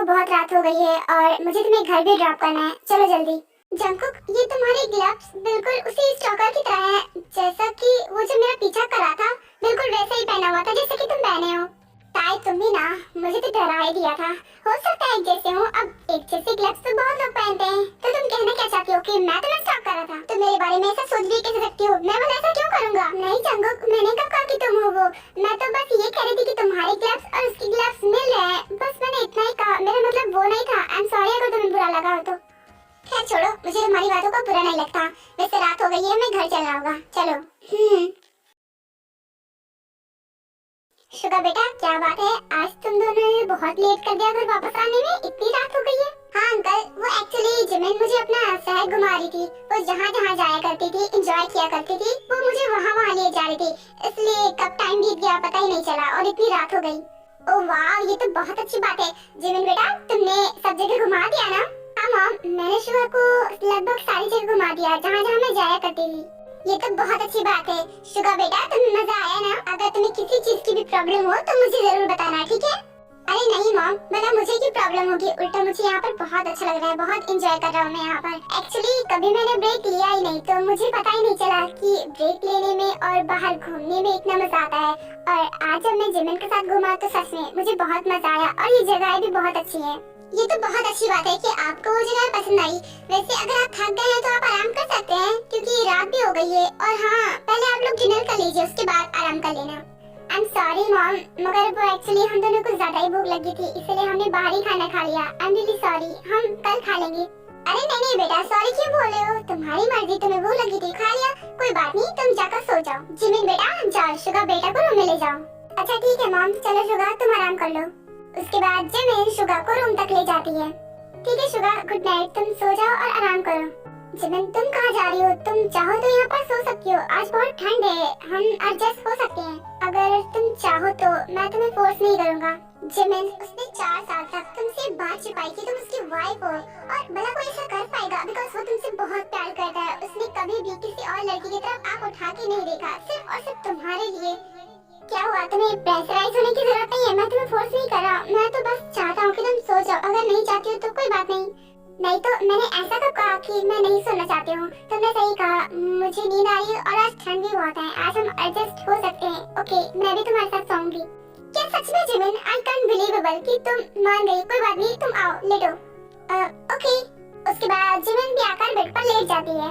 बहुत रात हो गई है और मुझे तुम्हें घर भी ड्रॉप करना है, चलो जल्दी। जंगकुक, ये तुम्हारे ग्लव्स बिल्कुल उसी स्टॉकर की तरह है, जैसा कि वो जो मेरा पीछा कर रहा था बिल्कुल वैसा ही पहना हुआ था जैसे कि तुम पहने हो। ताई तुम भी ना, मुझे तो डरा ही दिया था। हो सकता है एक जैसे हो, अब एक जैसे ग्लव्स तो बहुत लोग पहनते हैं। तो तुम कहना क्या चाहती हो कि मैं तुम्हें स्टॉक कर रहा था? तुम मेरे बारे में ऐसा सोच भी कैसे सकती हो? मैं बस ऐसा क्यों करूंगा? नहीं जंगकुक, मैंने कब कहा कि तुम हो वो? मैं तो बस ये कह रही थी कि तुम्हारे ग्लव्स और उसके ग्लव्स मिल रहे हैं, बस मैंने इतना ही कहा, मेरा मतलब वो नहीं था। आई एम सॉरी अगर तुम्हें बुरा लगा हो तो। खैर छोड़ो, मुझे तुम्हारी बातों का बुरा नहीं लगता। वैसे रात हो गई है, मैं घर चलना होगा, चलो। शुगा बेटा, क्या बात है, आज तुम दोनों ने बहुत लेट कर दिया घर वापस आने में, इतनी रात हो गई है। हाँ अंकल, वो एक्चुअली जिमिन मुझे अपना शहर घुमा रही थी। वो जहाँ जहाँ जाया करती थी, एंजॉय किया करती थी, वो मुझे वहाँ वहाँ ले जा रही थी, इसलिए कब टाइम बीत गया पता ही नहीं चला और इतनी रात हो गई। ओह वाह, ये तो बहुत अच्छी बात है। जिमिन बेटा, तुमने सब जगह घुमा दिया ना? हाँ मॉम, मैंने शुगा को लगभग सारी जगह घुमा दिया जहाँ जहाँ मैं जाया करती थी। ये तो बहुत अच्छी बात है। शुगा बेटा, तुम्हें मजा आया ना? अगर तुम्हें किसी चीज की भी प्रॉब्लम हो तो मुझे जरूर बताना, ठीक है? अरे नहीं मॉम, मतलब मुझे क्या प्रॉब्लम होगी, उल्टा मुझे यहाँ पर बहुत अच्छा लग रहा है, बहुत एंजॉय कर रहा हूँ मैं यहाँ पर। एक्चुअली कभी मैंने ब्रेक लिया ही नहीं, तो मुझे पता ही नहीं चला कि ब्रेक लेने में और बाहर घूमने में इतना मजा आता है। और आज जब मैं जिमिन के साथ घूमा तो सच में मुझे बहुत मजा आया और ये जगह भी बहुत अच्छी है। ये तो बहुत अच्छी बात है कि आपको वो जगह पसंद आई। वैसे अगर आप थक गए हैं तो आप आराम कर सकते हैं, क्योंकि रात भी हो गई है। और हाँ, पहले आप लोग डिनर कर लीजिए, उसके बाद आराम कर लेना। आई एम सॉरी मॉम, मगर वो एक्चुअली हम दोनों को ज्यादा ही भूख लगी थी, इसलिए हमने बाहर ही खाना खा लिया। आई एम रियली सॉरी, हम कल खा लेंगे। अरे नहीं नहीं बेटा, सॉरी क्यों बोल रहे हो? तुम्हारी मर्जी, तुम्हें भूख लगी थी, खा लिया, कोई बात नहीं, तुम जाकर सो जाओ। जिमिन बेटा, जाओ शुगा बेटा को रूम में ले जाओ। अच्छा ठीक है मॉम, चलो शुगा तुम आराम कर लो। उसके बाद जिमिन शुगा को रूम तक ले जाती है। ठीक है शुगा, गुड नाइट, तुम सो जाओ और आराम करो। जिमिन, तुम कहाँ जा रही हो? तुम चाहो तो यहाँ पर सो सकती हो, आज बहुत ठंड है, हम एडजस्ट हो सकते हैं। अगर तुम चाहो तो, मैं तुम्हें फोर्स नहीं करूँगा। जिमिन, उसने 4 साल तक तुमसे बात छिपाई कि तुम उसकी वाइफ हो, और भला कोई ऐसा कर पाएगा? बिकॉज़ वो तुमसे बहुत प्यार करता है। उसने कभी भी किसी और लड़की की तरफ आंख उठा के नहीं देखा, सिर्फ और सिर्फ तुम्हारे लिए। क्या हुआ, तुम्हें प्रेशराइज होने की जरूरत नहीं है, मैं तुम्हें फोर्स नहीं कर रहा, मैं तो बस चाहता हूँ कि तुम सो जाओ। अगर नहीं चाहती हो तो कोई बात नहीं। नहीं तो मैंने ऐसा कब कहा कि मैं नहीं सोना चाहती हूँ? तुमने सही कहा, मुझे नींद आ रही है और आज ठंड भी बहुत है, आज हम एडजस्ट हो सकते हैं। ओके, मैं भी तुम्हारे साथ सोऊंगी। क्या सच में जिमिन? आई कांट बिलीवेबल कि तुम मान गई। कोई बात नहीं, तुम आओ, लेटो। ओके। उसके बाद जिमिन भी आकर बेड पर लेट जाती है।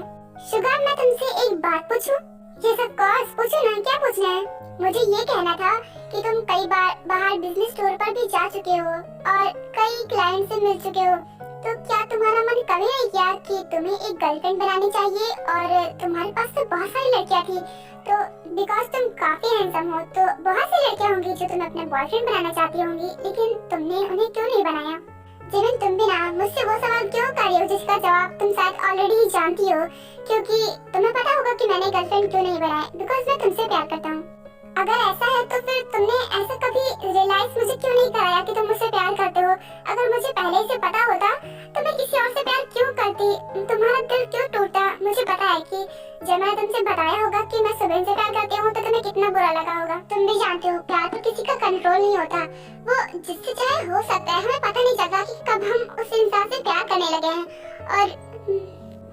शुगा, मैं तुमसे एक बात पूछूं? यस ऑफ कोर्स, पूछो ना, क्या पूछना है? मुझे ये कहना था कि तुम कई बार बाहर बिजनेस टूर पर भी जा चुके हो और कई क्लाइंट से मिल चुके हो, तो क्या तुम्हारा मन कभी नहीं किया कि तुम्हें एक गर्लफ्रेंड बनानी चाहिए? और तुम्हारे पास तो बहुत सारी लड़कियां थी, तो बिकॉज तुम काफी हैंडसम हो, तो बहुत सी लड़कियां होंगी जो तुम्हें अपने बॉयफ्रेंड बनाना चाहती होंगी, लेकिन तुमने उन्हें क्यों नहीं बनाया? जिमिन, तुम भी ना मुझसे वो सवाल क्यों कर रही हो जिसका जवाब तुम शायद ऑलरेडी ही जानती हो, क्योंकि तुम्हें पता होगा कि मैंने गर्लफ्रेंड क्यों नहीं बनाया, बिकॉज मैं तुमसे प्यार करता हूँ। अगर ऐसा है तो फिर तुमने ऐसा कभी रियलाइज मुझे क्यों नहीं कराया कि तुम मुझसे प्यार करते हो? अगर मुझे पहले से पता होता तो मैं किसी और से प्यार क्यों करती? तुम्हारा दिल क्यों टूटा? मुझे पता है कि जब मैंने तुमसे बताया होगा कि मैं सुबह से प्यार करती हूँ तो तुम्हें कितना बुरा लगा होगा। तुम भी जानते हो, प्यार पर किसी का कंट्रोल नहीं होता, वो जिससे चाहे हो सकता है। हमें पता नहीं चलता कि कब हम उस इंसान से प्यार करने लगे हैं। और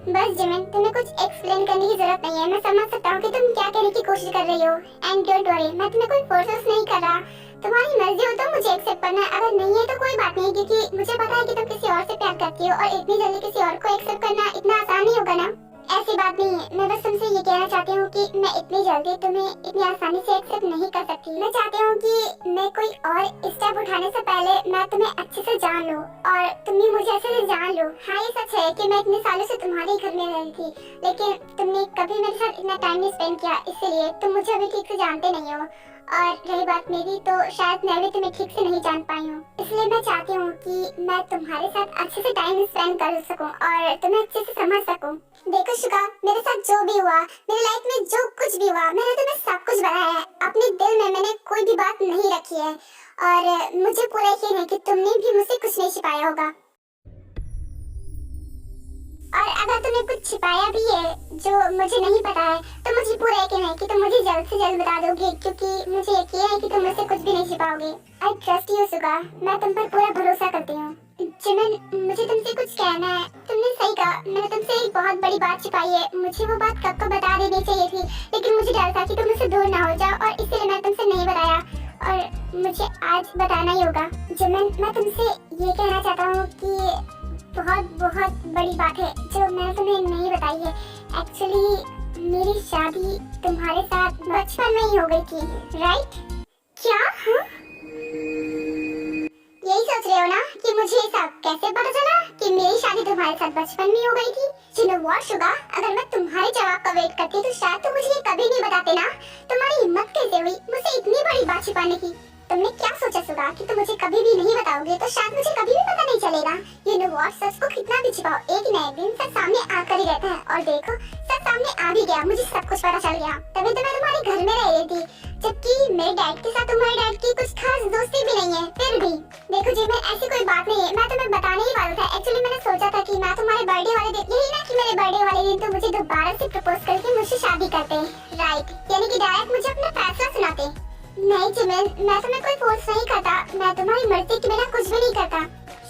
बस जिमिन, तुम्हें कुछ एक्सप्लेन करने की जरूरत नहीं है, मैं समझ सकता हूँ कि तुम क्या कहने की कोशिश कर रही हो। एंड डोंट वरी, मैं तुम्हें कोई फोर्स नहीं कर रहा, तुम्हारी मर्जी हो तो मुझे एक्सेप्ट करना है, अगर नहीं है तो कोई बात नहीं, क्योंकि मुझे पता है कि तुम किसी और से प्यार करती हो और इतनी जल्दी किसी और को एक्सेप्ट करना इतना आसान नहीं होगा ना। ऐसी बात नहीं है, मैं बस तुमसे ये कहना चाहती हूँ कि मैं इतनी जल्दी तुम्हें इतनी आसानी से एक्सेप्ट नहीं कर सकती। मैं चाहती हूँ कि मैं कोई और स्टेप उठाने से पहले मैं तुम्हें अच्छे से जान लूँ और तुम भी मुझे अच्छे से जान लो। हाँ, ये सच है कि मैं इतने सालों से तुम्हारे घर में रही थी, लेकिन तुमने कभी मेरे साथ इतना टाइम नहीं स्पेंड किया, इसलिए तुम मुझे अभी ठीक से जानते नहीं हो। और रही बात मेरी, तो शायद मैं भी तुम्हें ठीक से नहीं जान पाई हूँ, इसलिए मैं चाहती हूँ कि मैं तुम्हारे साथ अच्छे से टाइम स्पेंड कर सकूँ और तुम्हें अच्छे से समझ सकूँ। देखो शुगा, मेरे साथ जो भी हुआ, मेरी लाइफ में जो कुछ भी हुआ, मैंने तुम्हें सब कुछ बताया है। अपने दिल में मैंने कोई भी बात नहीं रखी है और मुझे पूरा यकीन है कि तुमने भी मुझसे कुछ नहीं छिपाया होगा। और अगर तुमने कुछ छिपाया भी है जो मुझे नहीं पता है, तो मुझे पूरा यकीन है कि तुम मुझे जल्द से जल्द बता दोगे, क्योंकि मुझे यकीन है कि तुम मुझसे कुछ भी नहीं छिपाओगे। आई ट्रस्ट यू शुगा, मैं तुम पर पूरा भरोसा करती हूँ। जिमन, मुझे तुमसे कुछ कहना है। तुमने सही कहा, मैंने तुमसे एक बहुत बड़ी बात छिपाई है। मुझे वो बात कब को बता देनी चाहिए थी, लेकिन मुझे डर था कि तुम मुझसे दूर ना हो जाओ और इसलिए मैं तुमसे नहीं बताया, और मुझे आज बताना ही होगा। जिमन, मैं तुमसे ये कहना चाहता हूँ कि बहुत बहुत बड़ी बात है जो मैंने तुम्हें नहीं बताई है। एक्चुअली मेरी शादी तुम्हारे साथ बचपन में ही हो गई थी, राइट? क्या? हाँ? यही सोच रहे हो ना कि मुझे सब कैसे पता चला कि मेरी शादी तुम्हारे साथ बचपन में हो गई थी? You know what, शुगा, अगर मैं तुम्हारे जवाब का वेट करती तो शायद तुम मुझे ये कभी नहीं बताते ना। तुम्हारी हिम्मत कैसे हुई मुझसे इतनी बड़ी बात छिपाने की? तुमने क्या सोचा शुगा कि तुम मुझे कभी भी नहीं बताओगे तो शायद मुझे कभी भी पता नहीं चलेगा। You know what, सच को कितना भी छिपाओ, एक न एक दिन सच सामने आकर ही रहता है। और देखो, सच सामने आ भी गया, मुझे सब कुछ पता चल गया। तभी तो मैं तुम्हारे घर में रह रही थी, जबकि मेरे डैड के साथ तुम्हारे डैड की कुछ खास दोस्ती भी नहीं है। फिर भी देखो जी, मैं ऐसी कोई बात नहीं है, मैं तुम्हें बताने ही वाला था। एक्चुअली मैंने सोचा था कि मैं तुम्हारे बर्थडे वाले दिन, यही ना कि मेरे बर्थडे वाले दिन तो मुझे दोबारा से प्रपोज करके मुझसे शादी करते, राइट? यानी कि डायरेक्ट मुझे अपना फैसला सुनाते। नहीं जिमिन, मैं तुम्हें कोई फोर्स नहीं करता, मैं तुम्हारी मर्जी के बिना कुछ भी नहीं करता।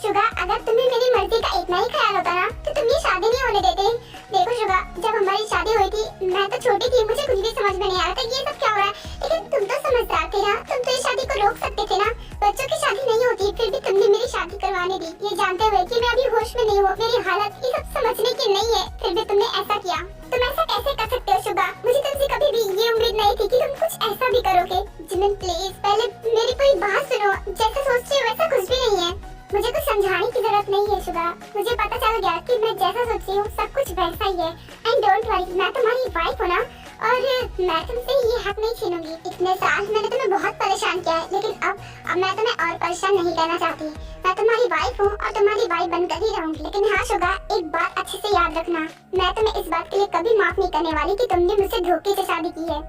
शुगा, अगर तुम्हें मेरी मर्जी का इतना ही ख्याल होता ना तो तुम ये शादी नहीं होने देते। देखो शुगा, जब हमारी शादी हुई थी मैं तो छोटी थी, मुझे कुछ भी समझ में नहीं आ रहा था ये सब क्या हो रहा है, लेकिन तुम तो समझदार थे ना, तुम तो ये शादी को रोक सकते थे ना। बच्चों की शादी नहीं होती, फिर भी तुमने मेरी शादी करवाने दी, ये जानते हुए कि मैं अभी होश में नहीं हूँ, मेरी हालत ये सब समझने की नहीं है, फिर भी तुमने ऐसा किया। तुम ऐसा कैसे कर सकते हो शुगा? मुझे तुमसे कभी भी ये उम्मीद नहीं थी कि तुम कुछ ऐसा भी करोगे। जिमिन प्लीज, पहले मेरी कोई बात सुनो, जैसा सोचती हो वैसा कुछ भी नहीं है। मुझे कुछ समझाने की जरूरत नहीं है शुगा, मुझे पता चल गया कि मैं जैसा सोचती हूँ सब कुछ वैसा ही है। एंड डोंट वरी, मैं तुम्हारी वाइफ हूँ ना, और मैं तुमसे ये हक नहीं छीनूंगी। इतने साल मैंने तुम्हें बहुत परेशान किया है, लेकिन अब मैं तुम्हें और परेशान नहीं करना चाहती। मैं तुम्हारी वाइफ हूँ और तुम्हारी वाइफ बनकर ही रहूंगी। लेकिन हाँ शुगा, एक बात अच्छे से याद रखना, मैं तुम्हें इस बात के लिए कभी माफ नहीं करने वाली कि तुमने मुझसे धोखे से शादी की है।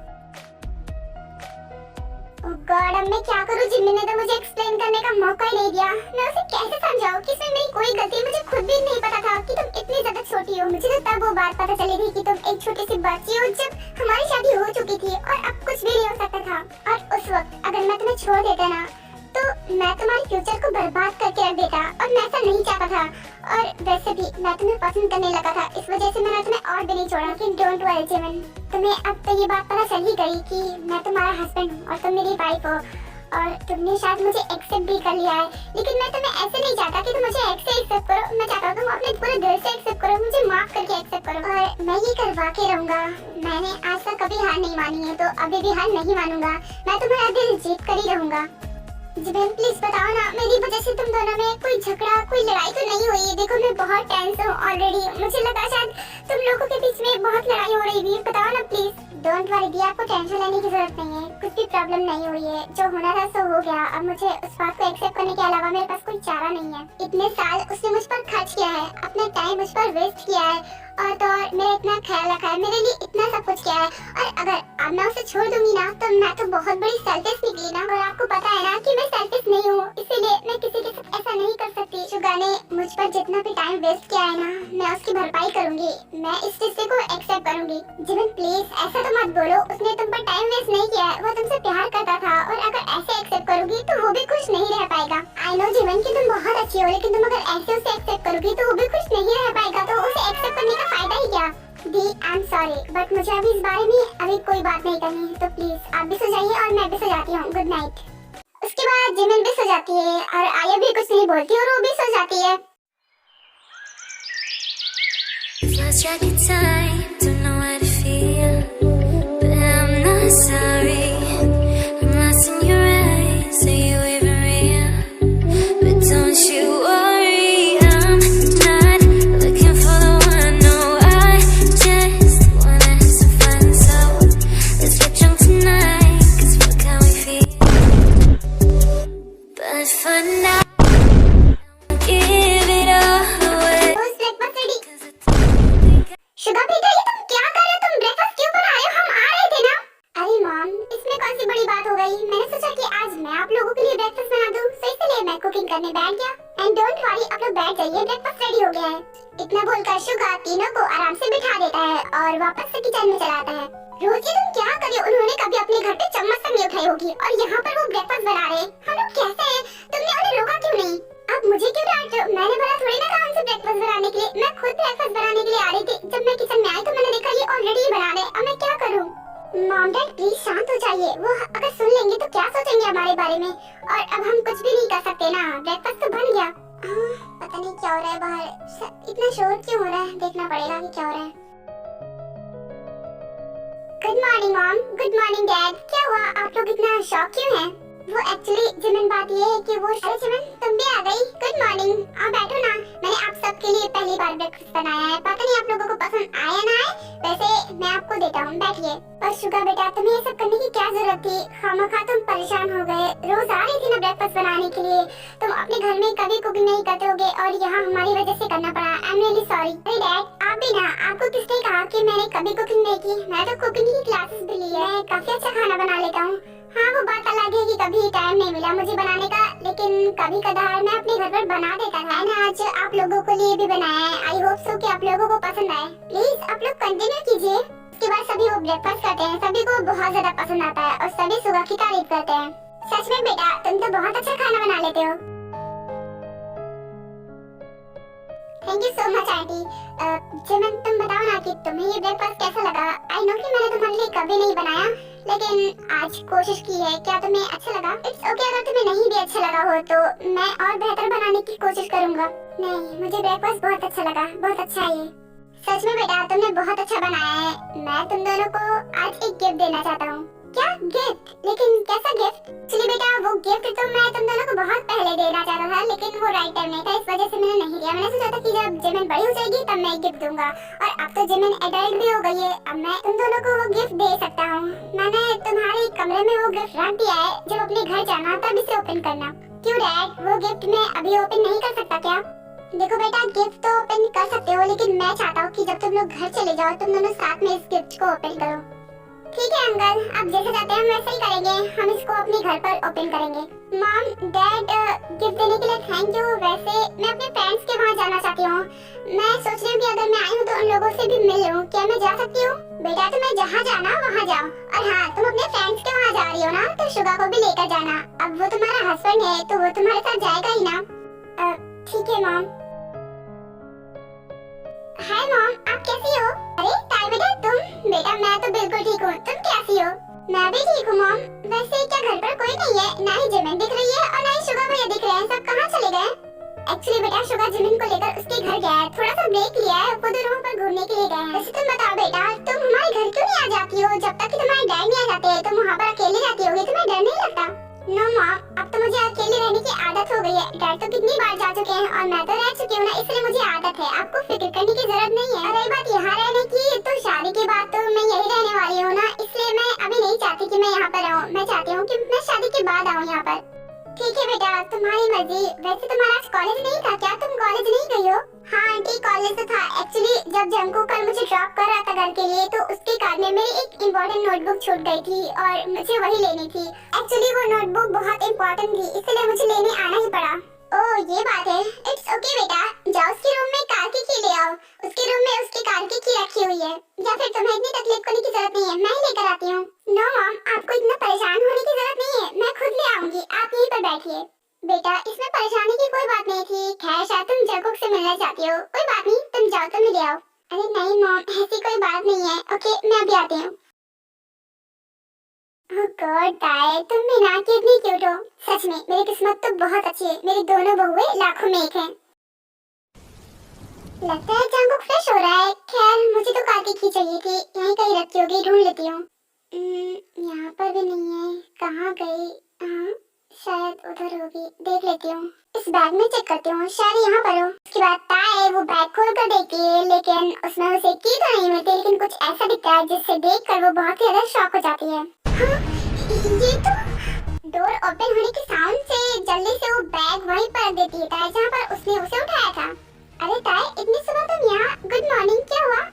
ओह गॉड, अब मैं क्या करूं? जिम्मी ने तो मुझे एक्सप्लेन करने का मौका ही नहीं दिया। मैं उसे कैसे समझाऊं कि इसमें मेरी कोई गलती? मुझे खुद भी नहीं पता था कि तुम इतनी ज्यादा छोटी हो। मुझे तो तब वो बात पता चली थी कि तुम एक छोटी सी बच्ची हो जब हमारी शादी हो चुकी थी और अब कुछ भी नहीं हो सकता था। और उस वक्त अगर मैं तुम्हें छोड़ देता ना तो मैं तुम्हारे फ्यूचर को बर्बाद करके रख देता, और मैं ऐसा नहीं चाहता था। और वैसे भी मैं तुम्हें पसंद करने लगा था, इस वजह से मैंने तुम्हें और भी नहीं छोड़ा। लेकिन डोंट वरी जिमिन, तुम्हें अब तो ये बात पता चल ही गई कि मैं तुम्हारा हस्बैंड हूँ और तुम मेरी वाइफ हो, और तुमने शायद मुझे एक्सेप्ट भी कर लिया है। लेकिन मैं तुम्हें ऐसे नहीं चाहता कि तुम मुझे ऐसे एक्सेप्ट करो, मैं चाहता हूँ तुम अपने पूरे दिल से एक्सेप्ट करो, मुझे माफ करके एक्सेप्ट करो, और मैं ये करवा के रहूंगा। मैंने आज तक कभी हार नहीं मानी है, तो अभी भी हार नहीं मानूंगा। मैं तुम्हारा दिल जीत कर ही रहूंगा। जिमिन प्लीज बताओ ना, मेरी वजह से तुम दोनों में कोई झगड़ा, कोई लड़ाई तो नहीं हुई? देखो मैं बहुत टेंस हूँ ऑलरेडी, मुझे लगा शायद तुम लोगों के बीच में बहुत लड़ाई हो रही थी। बताओ ना प्लीज। डोंट वरी दी, आपको टेंशन लेने की जरूरत नहीं है, कुछ भी प्रॉब्लम नहीं हुई है। जो होना था सो हो गया। अब मुझे उस बात को एक्सेप्ट करने के अलावा मेरे पास कोई चारा नहीं है। इतने साल उसने मुझ पर खर्च किया है, अपना टाइम मुझ पर वेस्ट किया है, और तो और मेरा इतना ख्याल रखा है, मेरे लिए इतना सब कुछ किया है, और अगर अब मैं उसे छोड़ दूंगी ना तो मैं तो बहुत बड़ी सेल्फिश निकली ना। और आपको पता है ना कि मैं सेल्फिश नहीं हूँ, इसीलिए मैं किसी के साथ ऐसा नहीं कर सकती। शुगा ने मुझ पर जितना भी टाइम वेस्ट किया है ना, मैं उसकी भरपाई करूंगी, मैं इस रिश्ते को एक्सेप्ट करूंगी। जिमिन प्लीज ऐसा तो मत बोलो, उसने तुम पर टाइम वेस्ट नहीं किया है, वो तुमसे प्यार करता था, और अगर ऐसे एक्सेप्ट करोगी तो वो भी खुश नहीं रह पाएगा। आई नो जिमिन कि तुम बहुत अच्छी हो, लेकिन तुम अगर ऐसे उसे एक्सेप्ट करोगी तो वो भी खुश नहीं रह पाएगा, तो उसे एक्सेप्ट करने का फायदा ही क्या? दी आई एम सॉरी, बट मुझे अभी इस बारे में अभी कोई बात नहीं करनी, तो प्लीज आप भी सो जाइए और मैं भी सो जाती हूँ। Good night. उसके बाद जिमिन भी सो जाती है और आया भी कुछ नहीं बोलती और वो भी सो जाती है। Lost track of time, don't know how to feel, but I'm not sorry. I'm lost in your eyes, are you even real? But don't you worry, I'm not looking for the one. No, I just wanna have some fun, so let's get drunk tonight, 'cause what can we feel? But for now, give it all away. Suga बेटा, ये तुम क्या कर रहे हो? तुम breakfast क्यों बना रहे हो? हम आ रहे थे ना। अरे मॉम, इसमें कौन सी बड़ी बात हो गई? मैंने सोचा कि आज मैं आप लोगों के लिए ब्रेकफास्ट बना दूं, तो इसलिए मैं कुकिंग करने बैठ गया। एंड डोंट वरी, आप लोग बैठ जाइए, ब्रेकफास्ट रेडी हो गया है। इतना बोलकर शुगा तीनों को आराम से बिठा देता है और वापस से किचन में चला आता है। रोजी तुम क्या कर रहे हो? उन्होंने कभी अपने घर पे चम्मच तक नहीं उठाई होगी और यहाँ पर वो ब्रेकफास्ट बना रहे हैं। हम लोग कैसे हैं? तुमने उन्हें रोका क्यों नहीं? अब मुझे क्यों डांट रहे हो? मैंने बोला थोड़ी ना काम से ब्रेकफास्ट बनाने के लिए, मैं खुद ब्रेकफास्ट बनाने के लिए आ रही थी। जब मैं किचन में आई तो मैंने देखा ये ऑलरेडी बना रहे। अब मैं क्या करूं? मॉम डैड प्लीज शांत हो जाइए, वो अगर सुन लेंगे तो क्या सोचेंगे हमारे बारे में, और अब हम कुछ भी नहीं कर सकते ना, ब्रेकफास्ट तो बन गया। पता नहीं क्या हो रहा है बाहर, इतना शोर क्यों हो रहा है, देखना पड़ेगा कि क्या हो रहा है। Good morning mom, good morning dad. क्या हुआ, आप लोग इतना शॉक क्यों हैं? वो एक्चुअली जिमन बात ये है कि वो अरे जिमन तुम भी आ गई। गुड मॉर्निंग, आप बैठो ना, मैंने आप सबके लिए पहली बार ब्रेकफास्ट बनाया है, पता नहीं आप लोगों को पसंद आया ना आए, वैसे मैं आपको देता हूँ, बैठिए। पर शुगा बेटा तुम्हें ये सब करने की क्या जरूरत थी, खामखा तुम परेशान हो गए, रोज आ रही थी ना ब्रेकफास्ट बनाने के लिए, तुम अपने घर में कभी कुकिंग नहीं करते होगे और यहाँ हमारी वजह से करना पड़ा। I am really sorry. अरे डैड आप भी ना, आपको किसने कहा कि मैंने कभी कुकिंग नहीं की, मैं तो कुकिंग की क्लासेस भी ली है, काफी अच्छा खाना बना लेता हूँ। हाँ वो बात अलग है कि कभी टाइम नहीं मिला मुझे बनाने का, लेकिन कभी कदार मैं अपने घर पर बना देता था ना, आज आप लोगों के लिए भी बनाया है। आई होप सो कि आप लोगों को पसंद आए। प्लीज आप लोग कंटिन्यू कीजिए। उसके बाद सभी वो ब्रेकफास्ट करते हैं, सभी को बहुत ज्यादा पसंद आता है और सभी सुगा की तारीफ करते हैं। सच में बेटा तुम तो बहुत अच्छा खाना बना लेते हो। Thank you so much aunty. जिमन तुम बताओ ना कि तुम्हें ये ब्रेकफास्ट कैसा लगा? आई नो कि मैंने तुम्हारे लिए कभी नहीं बनाया, लेकिन आज कोशिश की है, क्या तुम्हें अच्छा लगा? इट्स ओके अगर तुम्हें नहीं भी अच्छा लगा हो तो मैं और बेहतर बनाने की कोशिश करूंगा। नहीं मुझे ब्रेकफास्ट बहुत अच्छा लगा, बहुत अच्छा है ये। सच में बेटा तुमने बहुत अच्छा बनाया है। मैं तुम दोनों को आज एक गिफ्ट देना चाहता हूँ। क्या गिफ्ट? लेकिन कैसा गिफ्ट? चलिए बेटा वो गिफ्ट तो मैं तुम दोनों को बहुत पहले देना चाहता था, लेकिन वो राइट टाइम नहीं था, इस वजह से मैंने नहीं दिया। मैंने सोचा था कि जब जिमिन बड़ी हो जाएगी तब मैं गिफ्ट दूंगा, और अब तो जिमिन एडल्ट भी हो गई है, अब मैं तुम दोनों को वो गिफ्ट दे सकता हूँ। मैंने तुम्हारे कमरे में वो गिफ्ट रख दिया है, जब अपने घर जाना तब इसे ओपन करना। क्यों डैड वो गिफ्ट मैं अभी ओपन नहीं कर सकता क्या? देखो बेटा गिफ्ट तो ओपन कर सकते हो, लेकिन मैं चाहता हूँ कि जब तुम लोग घर चले जाओ तुम दोनों साथ में इस गिफ्ट को ओपन करो। ठीक है अंकल, आप जैसे चाहते हैं हम वैसे ही करेंगे, हम इसको अपने घर पर ओपन करेंगे। मॉम डैड गिफ्ट देने के लिए थैंक यू। वैसे मैं अपने फ्रेंड्स के वहाँ जाना चाहती हूँ, मैं सोच रही हूँ कि अगर मैं आई हूँ तो उन लोगों से भी मिल लूँ, क्या मैं जा सकती हूँ? बेटा तुम्हें जहाँ जाना वहाँ जाओ, और हाँ तुम अपने फ्रेंड्स के वहाँ जा रही हो ना तो शुगा को भी लेकर जाना, अब वो तुम्हारा हस्बैंड है तो वो तुम्हारे साथ जाएगा ही ना। ठीक है मॉम। हाय मॉम आप कैसी हो? अरे ताई बेटा तुम? बेटा मैं तो बिल्कुल ठीक हूँ, तुम कैसी हो? मैं भी ठीक हूँ मॉम। वैसे क्या घर पर कोई नहीं है? ना ही जिमिन दिख रही है और ना ही शुगा भैया दिख रहे हैं, सब कहाँ चले गए? एक्चुअली बेटा शुगा जिमिन को लेकर उसके घर गया है, थोड़ा सा ब्रेक लिया है, वो दोनों पर घूमने के लिए गए हैं। वैसे तुम बताओ बेटा तुम हमारे घर क्यों नहीं आ जाती हो? जब तक कि तुम्हारे डैड नहीं आ जाते तुम वहाँ पर अकेले रहती होगी, तुम्हें डर नहीं लगता? नो मॉम अब तो मुझे अकेले रहने की आदत हो गई है, डैड तो कितनी बार जा चुके हैं और मैं तो रह चुकी हूँ ना, इसलिए मुझे आदत है, आपको फिक्र करने की जरूरत नहीं है। और रही बात यहाँ रहने की, तो शादी के बाद तो मैं यही रहने वाली हूँ ना, इसलिए मैं अभी नहीं चाहती कि मैं यहाँ पर रहूँ, मैं चाहती हूँ कि मैं शादी के बाद आऊँ यहाँ पर। ठीक है बेटा तुम्हारी मर्जी। वैसे तुम्हारा आज कॉलेज नहीं था क्या? तुम कॉलेज नहीं गई हो? हाँ आंटी कॉलेज तो था, एक्चुअली जब जंकू कल मुझे ड्रॉप कर रहा था घर के लिए तो उसके कार में मेरी एक इम्पोर्टेंट नोटबुक छूट गई थी और मुझे वही लेनी थी। एक्चुअली वो नोटबुक बहुत इम्पोर्टेंट थी, इसलिए मुझे लेने आना ही पड़ा। ओह ये बात है, इट्स ओके बेटा, जाओ उसके रूम में कार की ले आओ, उसके रूम में उसकी कार की रखी हुई है, या फिर तुम्हें इतनी तकलीफ करने की जरूरत नहीं है, मैं ही लेकर आती हूँ। नो मॉम आपको इतना परेशान होने की जरूरत नहीं है, मैं खुद ले आऊंगी, आप यहीं पर बैठिए। बेटा इसमें परेशानी की कोई बात नहीं थी, खैर शायद तुम जंकुक से मिलना चाहती हो, कोई बात नहीं तुम जाओ तो मैं ले आओ। अरे नहीं मॉम ऐसी कोई बात नहीं है, ओके मैं अभी आती हूँ। ओह गॉड ताई तुम भी ना कितनी क्यूट हो, सच में मेरी किस्मत तो बहुत अच्छी है, मेरी दोनों बहुएं लाखों में एक हैं। लगता है जंकुक फ्रेश हो रहा है, खैर मुझे तो कार की चाहिए थी, यहीं कहीं रखी होगी, ढूंढ लेती हूँ। यहाँ पर भी नहीं है, कहाँ गई? हाँ शायद उधर होगी, देख लेती हूँ, इस बैग में चेक करती हूँ, शायद यहाँ पर हो। उसके बाद ताई वो बैग खोल कर देखती है, लेकिन उसमें उसे की तो नहीं मिलती, लेकिन कुछ ऐसा दिखता है जिससे देखकर वो बहुत ही ज्यादा शॉक हो जाती है। हाँ, ये तो डोर ओपन होने के साउंड से जल्दी से वो बैग वहीं पर देती है ताई जहाँ पर उसने उसे उठाया था। अरे ताई इतनी सुबह तुम यहाँ? गुड मॉर्निंग, क्या हुआ?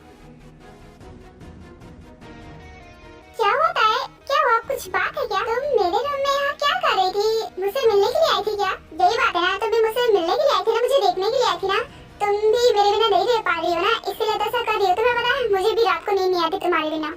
क्या हुआ ताई, क्या हुआ, कुछ बात है क्या? तुम मेरे रूम में यहाँ क्या कर रही थी? मुझसे मिलने के लिए आई थी क्या? यही बात है ना, तुम भी मुझसे मिलने के लिए आई थी ना, मुझे देखने के लिए आई थी ना, तुम भी मेरे बिना नहीं रह पा रही हो ना, इसलिए तो ऐसा कर रही हो। तुम्हें पता है मुझे भी रात को नींद नहीं आती तुम्हारे बिना।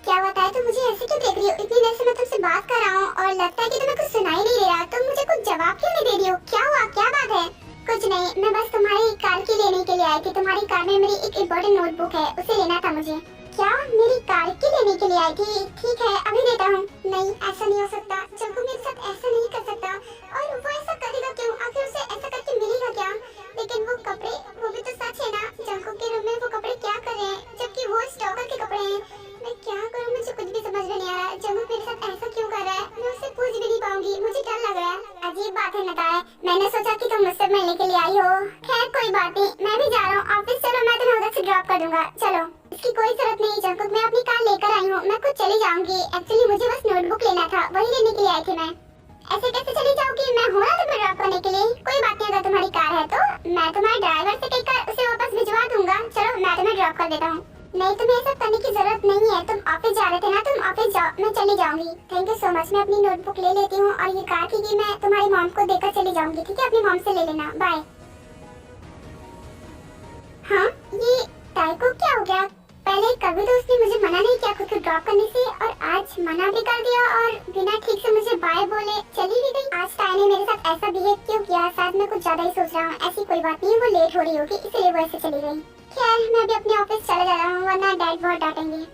क्या हुआ ताई तुम मुझे ऐसे क्यों देख रही हो? इतनी देर से मैं तुमसे बात कर रहा हूँ और लगता है कि तुम्हें कुछ सुनाई नहीं दे रहा। तुम मुझे कुछ जवाब क्यों नहीं दे रही हो? क्या हुआ, क्या बात है? कुछ नहीं, मैं बस तुम्हारी कार की लेने के लिए आई थी। तुम्हारी कार में मेरी एक इम्पोर्टेंट नोटबुक है, उसे लेना था मुझे। क्या मेरी कार की लेने के लिए आई थी? ठीक है, अभी देता हूँ। नहीं, ऐसा नहीं हो सकता। जंगकुक मेरे साथ ऐसा नहीं कर सकता। और वो ऐसा करेगा क्यों? आखिर उसे ऐसा करके मिलेगा क्या? लेकिन वो कपड़े, वो भी तो सच है ना? जंगकुक के रूम में वो कपड़े क्या कर रहे हैं, जबकि वो स्टॉकर के कपड़े हैं। मैं क्या करूं, मुझे कुछ भी समझ में नहीं आ रहा। जंगकुक मेरे साथ ऐसा क्यों कर रहा है? मैं उससे पूछ भी नहीं पाऊंगी, मुझे डर लग रहा है। अजीब बात है नताए, मैंने सोचा कि तुम मुझसे मिलने के लिए आई हो। खैर कोई बात नहीं, मैं भी जा रहा हूँ ऑफिस। चलो, मैं तुम्हें उधर से ड्रॉप कर दूंगा। चलो। इसकी कोई जरूरत नहीं जंगकुक, मैं अपनी कार लेकर आई हूँ, मैं खुद चली जाऊंगी। एक्चुअली मुझे बस नोटबुक लेना था, वही लेने के लिए आई थी मैं। ऐसे कैसे चली जाऊंगी? मैं हूँ ना तुम्हें ड्रॉप करने के लिए। कोई बात नहीं, अगर तुम्हारी कार है तो मैं तुम्हारे ड्राइवर से कहकर उसे वापस भिजवा दूंगा। चलो, मैं तुम्हें ड्रॉप कर देता हूँ। नहीं, तुम्हें ऐसा करने की जरूरत नहीं है। तुम ऑफिस जा रहे थे ना, तुम ऑफिस जाओ, मैं चली जाऊंगी। Thank you so much. मैं अपनी नोटबुक ले लेती हूँ और ये कार की की मैं तुम्हारी मॉम को देकर चली जाऊंगी। ठीक है, अपनी मॉम से ले लेना। बाय। हाँ, ये ताइको क्या हो गया? पहले कभी तो उसने मुझे मना नहीं किया खुद को ड्रॉप करने से, और आज मना भी कर दिया और बिना ठीक से मुझे बाय बोले चली भी गई। आज ताई ने मेरे साथ ऐसा बिहेव क्यों किया? शायद मैं कुछ ज्यादा ही सोच रहा हूँ। ऐसी कोई बात नहीं, वो लेट हो रही होगी इसलिए वो ऐसे चली गई। खैर, मैं भी अपने ऑफिस चला जा रहा हूँ, वरना डैड बहुत डांटेंगे।